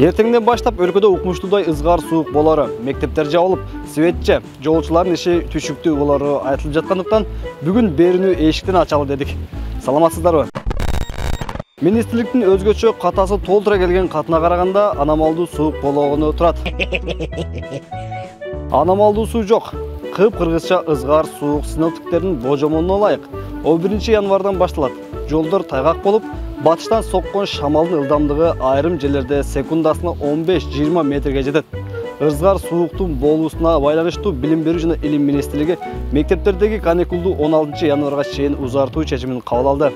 Ертеңден баштап өлкөдө укмуштуудай ызгар суук болору, мектептер жабылып, светче, жолчулардын иши түшүктүү болору айтылып жаткандыктан бүгүн берүүнү эшиктен ачалы дедик. Саламатсыздарбы? Министрликтин өзгөчө катасы толтура келген катына караганда аномалдуу суук болоогону турат. Аномалдуу суу жок. Кып-кыргызча ызгар суук синоптиктердин божомонуна ылайык 11 январдан башталат. Жолдор тайгак болуп, батыштан соккон шамалдын ылдамдыгы айрым жерлерде секундасына 15-20 метрге жетет. Ызгар сууктун болуусуна байланыштуу Билим берүү жана Илим министрлиги мектептердеги каникулду 16 январга чейин узартуу чечимин кабыл алды.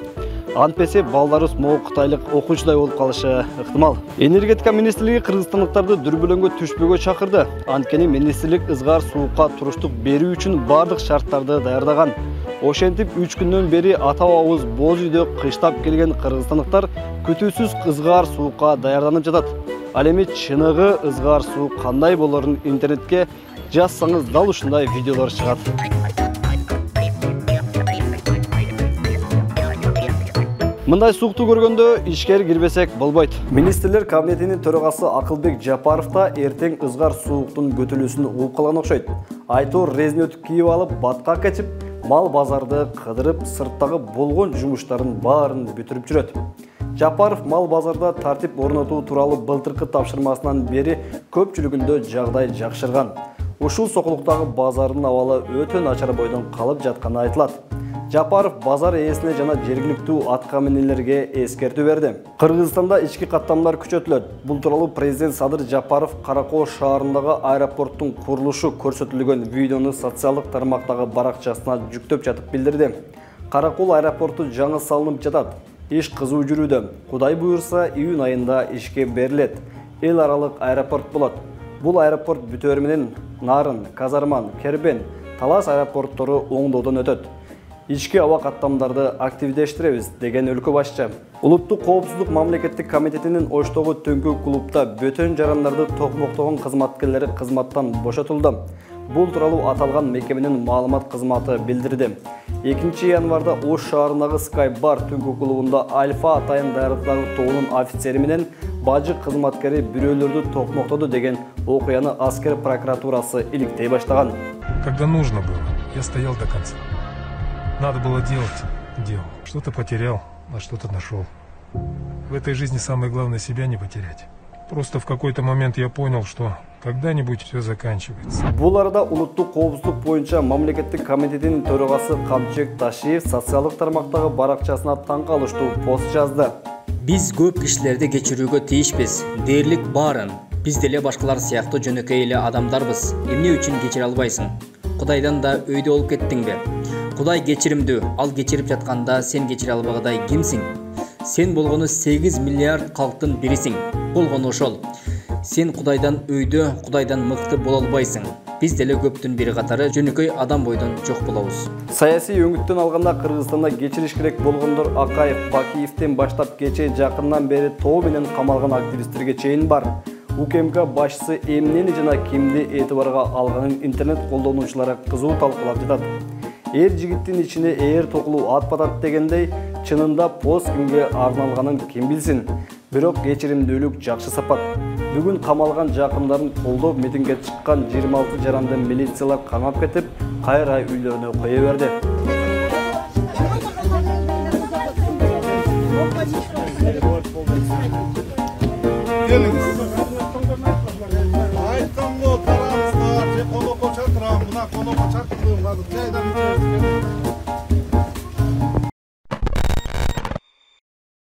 Антпесе балдарыбыз могу кытайлык окуучудай болуп калышы ыктымал. Энергетика министрлиги кыргызстандыктарды дүрбөлөңгө түшпөгө чакырды. Анткени министрлик ызгар суукка туруштук берүү үчүн бардык шарттарды даярдаган. Ошентип 3 күндөн бери ата-бабабыз боз үйдө кыштап келген кыргызстандыктар күтүүсүз ызгар суукка даярданып жатат. Ал эми чыныгы ызгар суук кандай болорун интернетке жазсаңыз дал ушундай видеолор чыгат. Мындай суукту көргөндө ишкер кирбесек болбойт. Министрлер кабинетинин төрагасы Акылбек Жапаров да эртең ызгар сууктун көтөлүүсүн угуп калган окшойт. Айтор резин өтүп кийип алып, батка кечип, мал базарды кыдырып, сырттагы болгон жумуштардын баарын бүтүрүп жүрөт. Жапаров мал базарда тартип орнотуу тууралуу былтыркы тапшырмасынан бери көпчүлүгүндө жагдай жакшырган. Ушул сокулуктагы базардын абалы өтө начар бойдон калып жатканы айтылат. Жапаров базар ээсине жана жергиликтүү аткаминерлерге эскертүү берди. Кыргызстанда ички каттамдар күчөтүлөт. Бул тууралуу президент Садыр Жапаров Каракол шаарындагы аэропорттун курулушу көрсөтүлгөн видеону социалдык тармактагы баракчасына жүктөп жатып билдирди. Каракол аэропорту жаңы салынып жатат. Иш кызуу жүрүүдө. Кудай буйрса, июнь айында ишке берилет. Эл аралык аэропорт болот. Бул аэропорт бүтөөр менен Нарын, Казарман, Кербен, Талас аэропорттору оңдоодон өтөт. Ички аба каттамдарды активдештиребиз деген өлкө башчы. Улуттук коопсуздук мамлекеттик комитетинин Оштогу түнкү клубда бөтөн жарандарды токмоктогон кызматкерлери кызматтан бошотулду. Бул тууралуу аталган мекеменин маалымат кызматы билдирди. 2 январда Ош шаарындагы Sky Bar түнкү клубунда Альфа атайын даярдыктагы тобунун офицери менен бажы кызматкери бирөөлөрдү токмоктоду деген окуяны аскер прокуратурасы иликтей баштаган. Когда нужно было, я стоял до конца. Надо было делать, делал. Что-то потерял, а что-то нашел. В этой жизни самое главное себя не потерять. Просто в какой-то момент я понял, что когда-нибудь все заканчивается. Бул арада улуттук коопсуздук боюнча мамлекеттик комитетинин төрагасы Камчыбек Ташиев социалдык тармактагы баракчасына таң калыштуу пост жазды. Биз көп кишилерди кечирүүгө тийишпиз. Дээрлик баарын. Биз деле башкалар сыяктуу жөнөкөй эле адамдарбыз. Эмне үчүн кечире албайсың? Кудайдан да өйдө болуп кеттиңби? Кудай кечиримдүү, ал кечирип жатканда сен кечире албагандай кимсиң? Сен болгону 8 миллиард калктын бирисиң. Болгону ошол. Сен Кудайдан өйдө, Кудайдан мыкты боло албайсың. Биз деле көптүн бири катары жөнөкөй адам бойдон жок болобуз. Саясий өңүттөн алганда Кыргызстанда кечириш керек болгондор Акаев, Бакиевден баштап кече жакындан бери тоо менен камалган активисттерге чейин бар. УКМК башчысы эмнени жана кимди этибарга алганын интернет колдонуучулары кызуу талкуулап жатат. Эр жигиттин ичине ээр токулуу ат батат дегендей, чынында пост кимге арналганын ким билсин. Бирок кечиримдүүлүк жакшы сапат. Бүгүн камалган жакындарын колдоп митингге чыккан 26 жаранды милициялар камап кетип, кайра үйлөрүнө кое берди.